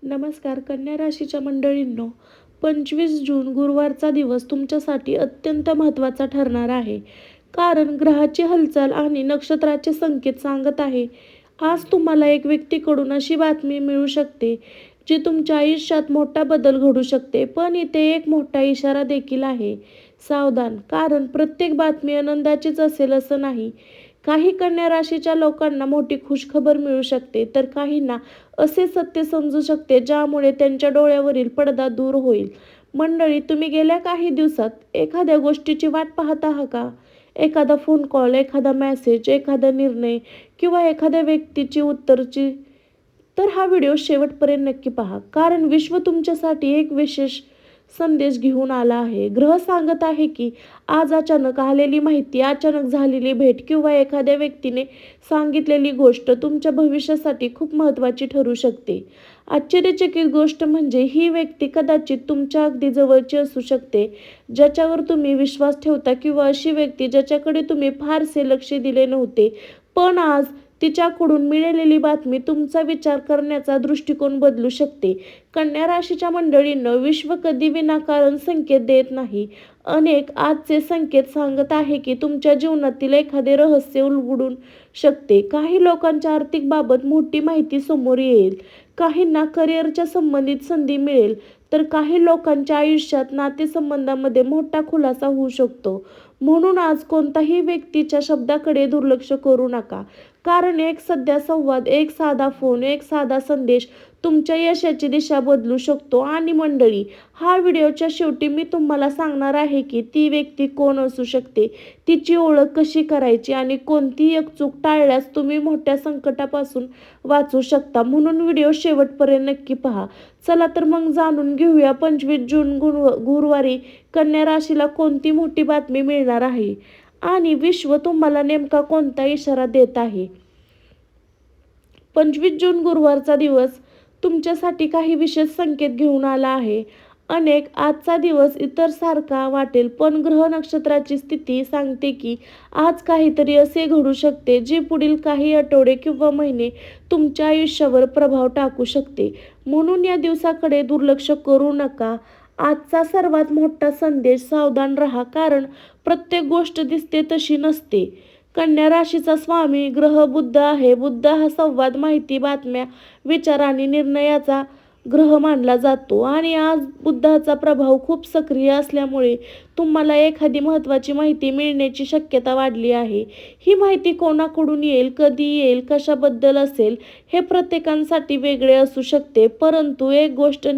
नमस्कार कन्या राशीच्या मंडळींनो, 25 जून गुरुवारचा दिवस तुमच्यासाठी अत्यंत महत्त्वाचा ठरणार आहे. कारण ग्रहाची हालचाल आणि नक्षत्राचे संकेत सांगत आहे. आज तुम्हाला एक व्यक्तीकडून अशी बातमी मिळू शकते, जी तुमच्या आयुष्यात मोठा बदल घडू शकते. पण इथे एक मोठा इशारा देखील आहे. सावधान, कारण प्रत्येक बातमी आनंदाचीच असेल असं नाही. काही कन्या राशीच्या लोकांना मोठी खुशखबर मिळू शकते, तर काहींना असे सत्य समजू शकते ज्यामुळे त्यांच्या डोळ्यावरील पडदा दूर होईल. मंडळी, तुम्ही गेल्या काही दिवसात एखाद्या गोष्टीची वाट पाहत आहात का? एखादा फोन कॉल, एखादा मेसेज, एखादा निर्णय किंवा एखाद्या व्यक्तीची उत्तरची. तर हा व्हिडिओ शेवटपर्यंत नक्की पहा, कारण विश्व तुमच्यासाठी एक विशेष संदेश घेऊन आला आहे. ग्रह सांगत आहे की आज अचानक आलेली माहिती, अचानक झालेली भेट किंवा एखाद्या व्यक्तीने सांगितलेली गोष्ट तुमच्या भविष्यासाठी खूप महत्त्वाची ठरू शकते. आश्चर्यचकित गोष्ट म्हणजे ही व्यक्ती कदाचित तुमच्या अगदी जवळची असू शकते, ज्याच्यावर तुम्ही विश्वास ठेवता, किंवा अशी व्यक्ती ज्याच्याकडे तुम्ही फारसे लक्ष दिले नव्हते. पण आज तिच्याकडून मिळालेली बातमी तुमचा विचार करण्याचा दृष्टिकोन बदलू शकते. कन्या राशीच्या मंडळींनो, विश्व कधी विनाकारण संकेत देत नाही. अनेक आजचे संकेत सांगत आहे की तुमच्या जीवनातील एखादे रहस्य उलगडून शकते. काही लोकांच्या आर्थिक बाबत मोठी माहिती समोर येईल, काहींना करिअरच्या संबंधित संधी मिळेल, तर काही लोकांच्या आयुष्यात नातेसंबंधामध्ये मोठा खुलासा होऊ शकतो. म्हणून आज कोणताही व्यक्तीच्या शब्दाकडे दुर्लक्ष करू नका, कारण एक सध्या संवाद, एक साधा फोन, एक साधा संदेश तुमच्या यशाची दिशा बदलू शकतो. आणि मंडळी, हा व्हिडिओच्या शेवटी मी तुम्हाला सांगणार आहे की ती व्यक्ती कोण असू शकते, तिची ओळख कशी करायची आणि कोणतीही एक चूक टाळल्यास तुम्ही मोठ्या संकटापासून वाचू शकता. म्हणून व्हिडिओ शेवटपर्यंत नक्की पहा. चला तर मग जाणून घेऊया 25 जून गुरुवारी कन्या राशीला कोणती मोठी बातमी मिळणार आहे आणि विश्व तुम्हाला नेमका कोणता इशारा देत आहे. 25 जून गुरुवारचा दिवस तुमच्यासाठी काही विशेष संकेत घेऊन आला आहे. अनेक आजचा दिवस इतर सारखा वाटेल, पण ग्रह नक्षत्राची स्थिती सांगते की आज काहीतरी असे घडू शकते जे पुढील काही आठवडे किंवा महिने तुमच्या आयुष्यावर प्रभाव टाकू शकते. म्हणून या दिवसाकडे दुर्लक्ष करू नका. आजचा सर्वात मोठा संदेश: सावधान राहा, कारण प्रत्येक गोष्ट दिसते तशी नसते. कन्या राशीचा स्वामी ग्रह बुध आहे. बुध हा संवाद, माहिती, बातम्या, विचार आणि निर्णयाचा ग्रह मानला जातो. आणि आज बुधाचा प्रभाव खूप सक्रिय असल्यामुळे तुम्हाला एखादी महत्त्वाची माहिती मिळण्याची शक्यता वाढली आहे. ही माहिती कोणाकडून येईल, कधी येईल, कशाबद्दल असेल, हे प्रत्येकासाठी वेगळे असू शकते. परंतु एक गोष्ट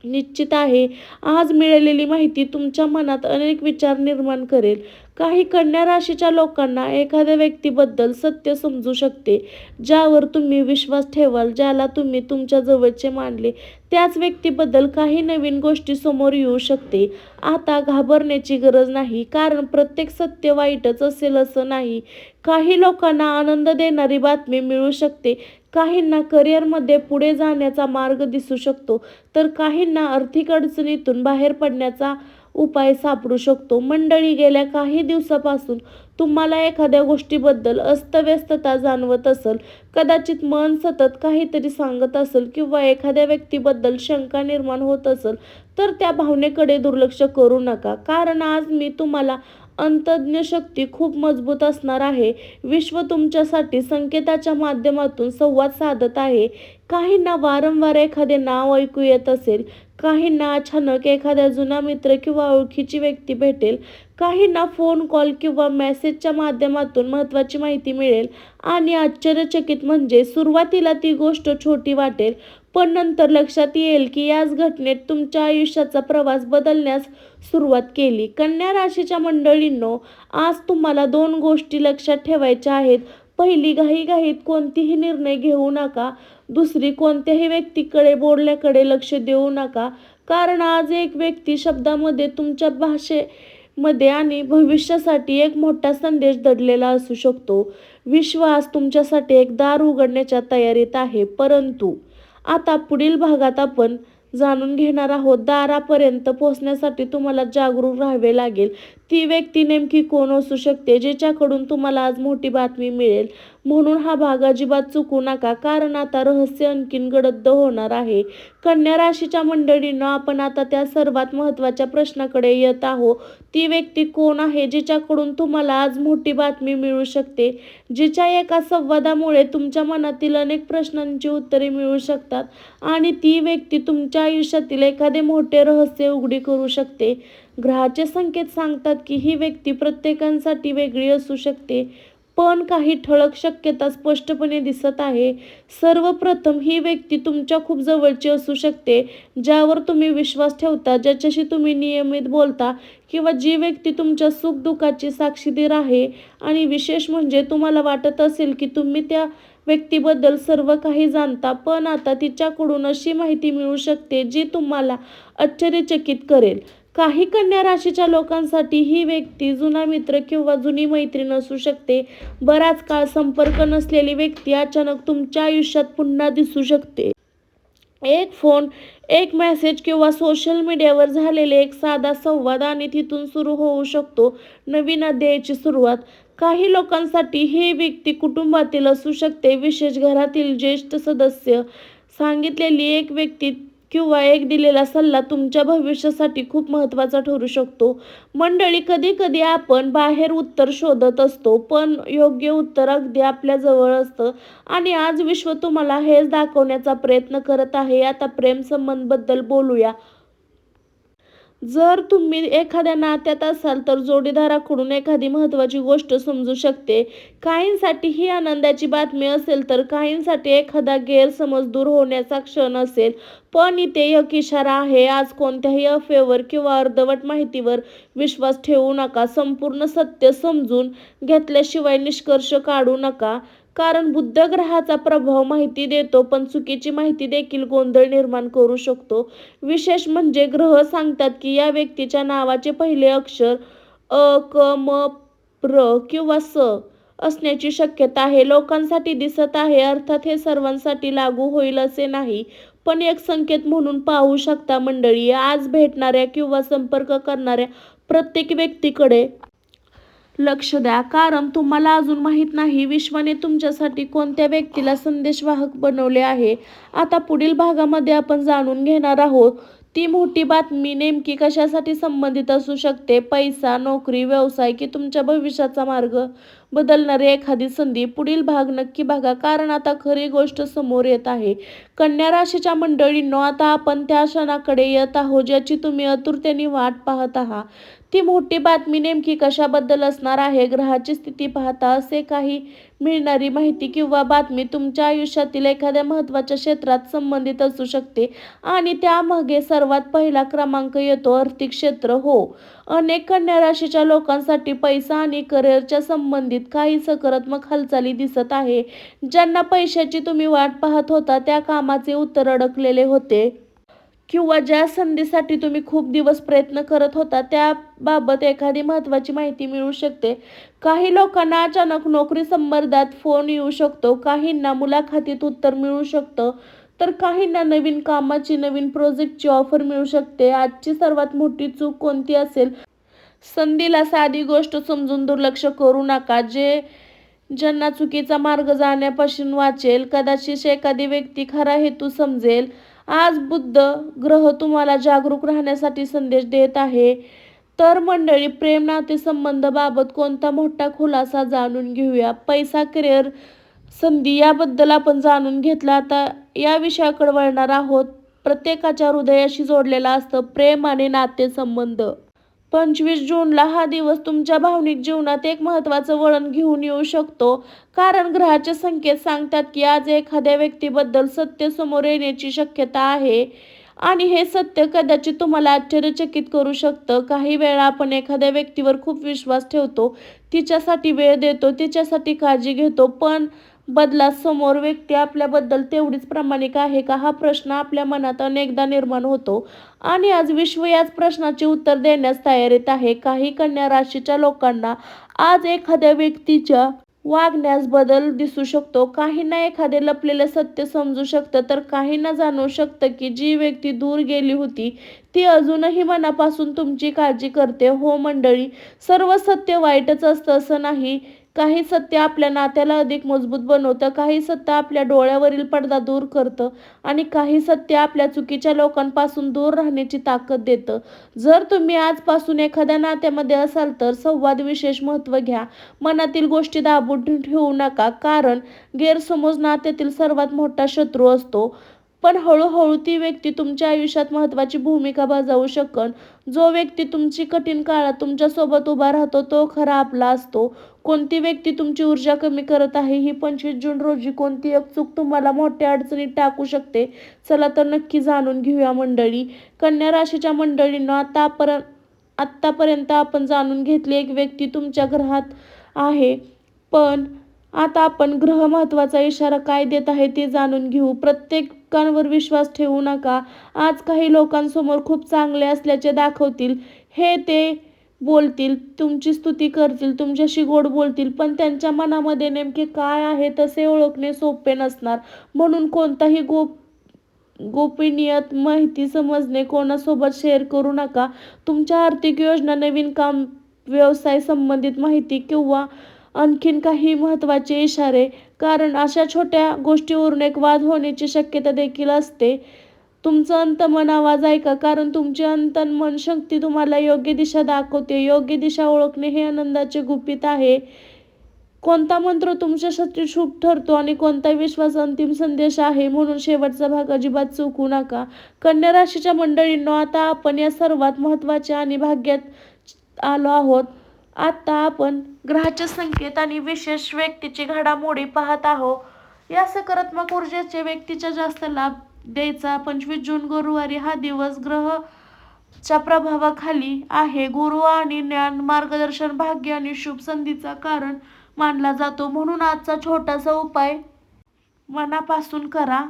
निश्चित आहे, आज मिळालेली माहिती तुमच्या मनात अनेक विचार निर्माण करेल. काही कन्या राशीच्या लोकांना एखाद्या व्यक्तीबद्दल सत्य समजू शकते, ज्यावर तुम्ही विश्वास ठेवाल, ज्याला तुम्ही तुमच्या जवळचे मानले. त्याच व्यक्तीबद्दल काही नवीन गोष्टी समोर येऊ शकते. आता घाबरण्याची गरज नाही, कारण प्रत्येक सत्य वाईटच असेल असं नाही. काही लोकांना आनंद देणारी बातमी मिळू शकते, काहींना करिअरमध्ये पुढे जाण्याचा मार्ग दिसू शकतो, तर काहींना आर्थिक अडचणीतून बाहेर पडण्याचा उपाय सापडू शकतो. मंडळी, गेल्या काही दिवसापासून तुम्हाला एखाद्या गोष्टीबद्दल अस्ताव्यस्तता जाणवत असेल, कदाचित मन सतत काहीतरी सांगत असेल किंवा एखाद्या व्यक्तीबद्दल शंका निर्माण होत असेल, तर त्या भावनेकडे दुर्लक्ष करू नका, कारण आज मी तुम्हाला अंतर्ज्ञ शक्ती खूप मजबूत असणार आहे. विश्व तुमच्यासाठी संकेताच्या माध्यमातून संवाद साधत आहे. काहींना वारंवार एखादे नाव ऐकू येत असेल, काहींना अचानक एखादा जुना मित्र किंवा ओळखीची व्यक्ती भेटेल, काहींना फोन कॉल किंवा मेसेजच्या माध्यमातून महत्त्वाची माहिती मिळेल. आणि आश्चर्यचकित म्हणजे सुरुवातीला ती गोष्ट छोटी वाटेल, पण नंतर लक्षात येईल की याच घटनेत तुमच्या आयुष्याचा प्रवास बदलण्यास सुरुवात केली. कन्या राशीच्या मंडळींनो, आज तुम्हाला 2 गोष्टी लक्षात ठेवायच्या आहेत. पहिली, घाईघाईत कोणतीही निर्णय घेऊ नका. दुसरी, कोणत्याही व्यक्तीकडे बोलण्याकडे लक्ष देऊ नका, कारण आज एक व्यक्ती शब्दामध्ये, तुमच्या भाषेमध्ये आणि भविष्यासाठी एक मोठा संदेश दडलेला असू शकतो. विश्व आज तुमच्यासाठी एक दार उघडण्याच्या तयारीत आहे. परंतु आता पुढील भागात आपण जाणून घेणार आहोत, दारापर्यंत पोहोचण्यासाठी तुम्हाला जागरूक राहावे लागेल. ती व्यक्ती नेमकी कोण असू शकते, जिच्याकडून तुम्हाला आज मोठी बातमी मिळेल. म्हणून हा भाग अजिबात चुकू नका, कारण आता रहस्य आणखीन गडद होणार आहे. कन्या राशीच्या मंडळींनो, आपण आता त्या सर्वात महत्त्वाच्या प्रश्नाकडे येत आहोत. ती व्यक्ती कोण आहे जिच्याकडून तुम्हाला आज मोठी बातमी मिळू शकते, जिच्या एका संवादामुळे तुमच्या मनातील अनेक प्रश्नांची उत्तरे मिळू शकतात आणि ती व्यक्ती तुमच्या आयुष्यातील एखादे मोठे रहस्य उघडी करू शकते. ग्रहाचे संकेत सांगतात की ही व्यक्ती प्रत्येकासाठी वेगळी असू शकते, पण काही ठळक शक्यता स्पष्टपणे दिसत आहे. सर्वप्रथम, ही व्यक्ती तुमच्या खूप जवळची असू शकते, ज्यावर तुम्ही विश्वास ठेवता, ज्याच्याशी तुम्ही नियमित बोलता किंवा जी व्यक्ती तुमच्या सुखदुःखाची साक्षीदार आहे. आणि विशेष म्हणजे तुम्हाला वाटत असेल की तुम्ही त्या व्यक्तीबद्दल सर्व काही जाणता, पण आता तिच्याकडून अशी माहिती मिळू शकते जी तुम्हाला आश्चर्यचकित करेल. काही कन्या राशीच्या लोकांसाठी ही व्यक्ती जुना मित्र किंवा जुनी मैत्रीण असू शकते. बराच काळ संपर्क नसलेली व्यक्ती अचानक तुमच्या आयुष्यात पुन्हा दिसू शकते. एक फोन, एक मेसेज किंवा सोशल मीडियावर झालेले एक साधा संवाद आणि तिथून सुरू होऊ शकतो नवीन अध्यायाची सुरुवात. काही लोकांसाठी ही व्यक्ती कुटुंबातील असू शकते, विशेष घरातील ज्येष्ठ सदस्य. सांगितलेली एक व्यक्ती किंवा एक दिलेला सल्ला तुमच्या भविष्यासाठी खूप महत्त्वाचा ठरू शकतो. मंडळी, कधी कधी आपण बाहेर उत्तर शोधत असतो, पण योग्य उत्तर अगदी आपल्या जवळ असतं आणि आज विश्व तुम्हाला हेच दाखवण्याचा प्रयत्न करत आहे. आता प्रेम संबंधाबद्दल बोलूया. जर तुम्ही एखाद्या नात्यात असाल तर जोडीदाराकडून एखादी महत्त्वाची गोष्ट समजू शकते. काहींसाठी ही आनंदाची बातमी असेल तर काहींसाठी एखादा गैरसमज दूर होण्याचा क्षण असेल. पण इथे एक इशारा आहे, आज कोणत्याही अफवेवर किंवा अर्धवट माहितीवर विश्वास ठेवू नका. संपूर्ण सत्य समजून घेतल्याशिवाय निष्कर्ष काढू नका, कारण बुध ग्रहाचा प्रभाव माहिती देतो, पण चुकीची माहिती देखील गोंधळ निर्माण करू शकतो. विशेष म्हणजे ग्रह सांगतात की या व्यक्तीच्या नावाचे पहिले अक्षर अ, क, म, र किंवा स असण्याची शक्यता आहे. लोकांसाठी दिसत आहे, अर्थात हे सर्वांसाठी लागू होईल असे नाही, पण एक संकेत म्हणून पाहू शकता. मंडळी, आज भेटणाऱ्या किंवा संपर्क करणाऱ्या प्रत्येक व्यक्तीकडे लक्ष द्या, कारण तुम्हाला अजून माहीत नाही विश्वाने तुमच्यासाठी कोणत्या व्यक्तीला संदेशवाहक बनवले आहे. आता पुढील भागामध्ये आपण जाणून घेणार आहोत ती मोठी बातमी नेमकी कशासाठी संबंधित असू शकते. पैसा, नोकरी, व्यवसाय की तुमच्या भविष्याचा मार्ग बदलणारी एखादी संधी. पुढील भाग नक्की बघा, कारण आता खरी गोष्ट समोर येत आहे. कन्या राशीच्या मंडळींनो, आता आपण त्या क्षणाकडे येत आहोत ज्याची तुम्ही आतुरतेने वाट पाहत आहात. ती मोठी बातमी नेमकी कशाबद्दल असणार आहे? ग्रहाची स्थिती पाहता असे काही मिळणारी माहिती किंवा बातमी तुमच्या आयुष्यातील एखाद्या महत्त्वाच्या क्षेत्रात संबंधित असू शकते आणि त्यामागे सर्वात पहिला क्रमांक येतो आर्थिक क्षेत्र. हो, अनेक कन्या राशीच्या लोकांसाठी पैसा आणि करिअरच्या संबंधित काही सकारात्मक हालचाली दिसत आहे. ज्यांना पैशाची तुम्ही वाट पाहत होता, त्या कामाचे उत्तर अडकलेले होते किंवा ज्या संधीसाठी तुम्ही खूप दिवस प्रयत्न करत होता त्याबाबत एखादी महत्त्वाची माहिती मिळू शकते. काही लोकांना अचानक नोकरी संबंधात फोन येऊ शकतो, काहींना मुलाखतीत उत्तर मिळू शकतं, तर काहींना नवीन कामाची, नवीन प्रोजेक्टची ऑफर मिळू शकते. आजची सर्वात मोठी चूक कोणती असेल? संधीला साधी गोष्ट समजून दुर्लक्ष करू नका, ज्यांना चुकीचा मार्ग जाण्यापासून वाचेल. कदाचित एखादी व्यक्ती खरा हेतू समजेल. आज बुध ग्रह तुम्हाला जागरूक राहण्यासाठी संदेश देत आहे. तर मंडळी, प्रेम, नातेसंबंधाबाबत कोणता मोठा खुलासा जाणून घेऊया. पैसा, करिअर, संधी याबद्दल आपण जाणून घेतलं. आता या विषयाकडे वळणार आहोत. प्रत्येकाच्या हृदयाशी जोडलेला असतं प्रेम आणि नातेसंबंध. 25 जूनला हा दिवस तुमच्या भावनिक जीवनात एक महत्त्वाचं वळण घेऊन येऊ शकतो, कारण ग्रहाचे संकेत सांगतात की आज एखाद्या व्यक्तीबद्दल सत्य समोर येण्याची शक्यता आहे आणि हे सत्य कदाचित तुम्हाला आश्चर्यचकित करू शकतं. काही वेळा आपण एखाद्या व्यक्तीवर खूप विश्वास ठेवतो, तिच्यासाठी वेळ देतो, तिच्यासाठी काळजी घेतो, पण बदलात समोर व्यक्ती आपल्याबद्दल तेवढीच प्रामाणिक आहे का, हा प्रश्न आपल्या मनात अनेकदा निर्माण होतो आणि आज विश्व याच प्रश्नाचे उत्तर देण्यास तयारीत आहे. काही कन्या राशीच्या लोकांना आज एखाद्या व्यक्तीच्या वागण्यास बदल दिसू शकतो. काहींना एखादे लपलेले सत्य समजू शकतं, तर काहींना जाणवू शकतं की जी व्यक्ती दूर गेली होती ती अजूनही मनापासून तुमची काळजी करते. हो मंडळी, सर्व सत्य वाईटच असतं असं नाही. काही सत्य आपल्या नात्याला अधिक मजबूत बनवतं, काही सत्य आपल्या डोळ्यावरील पडदा दूर करतं आणि काही सत्य आपल्या चुकीच्या लोकांपासून दूर राहण्याची ताकद देतं. जर तुम्ही आजपासून एखाद्या नात्यामध्ये असाल तर संवाद विशेष महत्त्व घ्या. मनातील गोष्टी दाबून ठेवू नका, कारण गैरसमज नात्यातील सर्वात मोठा शत्रू असतो. पण हळूहळू ती व्यक्ती तुमच्या आयुष्यात महत्त्वाची भूमिका बजावू शकन. जो व्यक्ती तुमची कठीण काळात तुमच्यासोबत उभा राहतो तो खरा आपला असतो. कोणती व्यक्ती तुमची ऊर्जा कमी करत आहे, ही 25 जून रोजी कोणती एक चूक तुम्हाला मोठ्या अडचणीत टाकू शकते? चला तर नक्की जाणून घेऊया मंडळी. कन्या राशीच्या मंडळींनो, आत्तापर्यंत आपण जाणून घेतली एक व्यक्ती तुमच्या ग्रहात आहे, पण आता आपण ग्रह महत्त्वाचा इशारा काय देत आहे ते जाणून घेऊ. प्रत्येकावर विश्वास ठेवू नका. आज काही लोकांसमोर खूप चांगले असल्याचे दाखवतील. ते बोलतील, तुमची स्तुती करतील, तुमच्याशी गोड बोलतील, पण त्यांच्या मनामध्ये नेमके काय आहे तसे ओळखणे सोपे नसणार. म्हणून कोणताही गोपनीय माहिती समजणे कोणासोबत शेअर करू नका. तुमच्या आर्थिक योजना, नवीन काम, व्यवसाय संबंधित माहिती किंवा आणखीन काही महत्त्वाचे इशारे, कारण अशा छोट्या गोष्टीवरून एक वाद होण्याची शक्यता देखील असते. तुमचं अंतर्मन आवाज ऐका, कारण तुमची अंतर्मन शक्ती तुम्हाला योग्य दिशा दाखवते. योग्य दिशा ओळखणे हे आनंदाचे गुपित आहे. कोणता मंत्र तुमच्यासाठी शुभ ठरतो आणि कोणता विश्वास अंतिम संदेश आहे, म्हणून शेवटचा भाग अजिबात चुकू नका. कन्या राशीच्या मंडळींनो, आता आपण या सर्वात महत्त्वाच्या आणि भाग्यात आलो आहोत. आता आपण ग्रहाचे संकेत आणि विशेष व्यक्तीची घडामोडी पाहत आहोत. या सकारात्मक ऊर्जेचे व्यक्तीचा जास्त लाभ द्यायचा. 25 जून गुरुवारी हा दिवस ग्रहाच्या प्रभावाखाली आहे. गुरु आणि ज्ञान, मार्गदर्शन, भाग्य आणि शुभ संधीचा कारण मानला जातो. म्हणून आजचा छोटासा उपाय मनापासून करा.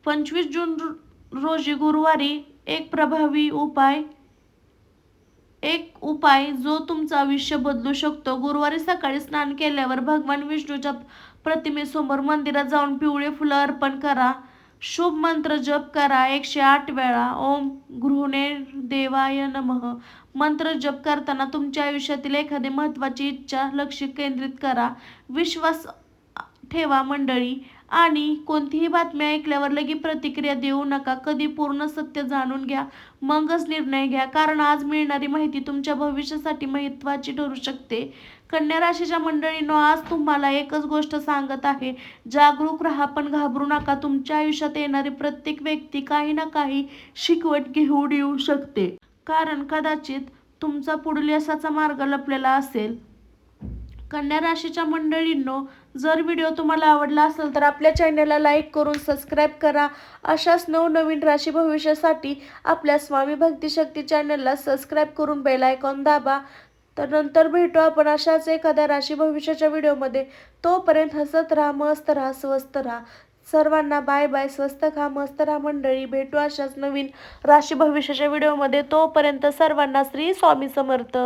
25 जून रोजी गुरुवारी एक प्रभावी उपाय जो तुमचं आयुष्य बदलू शकतो. गुरुवारी सकाळी स्नान केल्यावर भगवान विष्णूच्या प्रतिमेसमोर मंदिरात जाऊन पिवळे फुलं अर्पण करा. शुभ मंत्र जप करा 108 वेळा. ओम गृहदेवाय नमः. मंत्र जप करताना तुमच्या आयुष्यातील एखादी महत्त्वाची इच्छा लक्ष केंद्रित करा. विश्वास ठेवा मंडळी, आणि कोणतीही बातमी ऐकल्यावर लगेच प्रतिक्रिया देऊ नका. कधी पूर्ण सत्य जाणून घ्या, मगच निर्णय घ्या, कारण आज मिळणारी माहिती तुमच्या भविष्यासाठी महत्त्वाची ठरू शकते. कन्या राशीच्या मंडळींनो, आज तुम्हाला एकच गोष्ट सांगत आहे, जागरूक राहा पण घाबरू नका. तुमच्या आयुष्यात येणारी प्रत्येक व्यक्ती काही ना काही शिकवण घेऊन येऊ शकते, कारण कदाचित तुमचा पुढील यशाचा मार्ग लपलेला असेल. कन्या राशीच्या मंडळींनो, जर व्हिडिओ तुम्हाला आवडला असेल तर आपल्या चॅनलला लाईक करून सबस्क्राईब करा. अशाच नवनवीन राशी भविष्यासाठी आपल्या स्वामी भक्ती शक्ती चॅनलला सबस्क्राईब करून बेल आयकॉन दाबा. तर नंतर भेटू आपण अशाच एखाद्या राशी भविष्याच्या व्हिडिओमध्ये. तोपर्यंत हसत राहा, मस्त राहा, स्वस्त राहा. सर्वांना बाय बाय. स्वस्त खा, मस्त राहा मंडळी. भेटू अशाच नवीन राशी भविष्याच्या व्हिडिओमध्ये. तोपर्यंत सर्वांना श्री स्वामी समर्थ.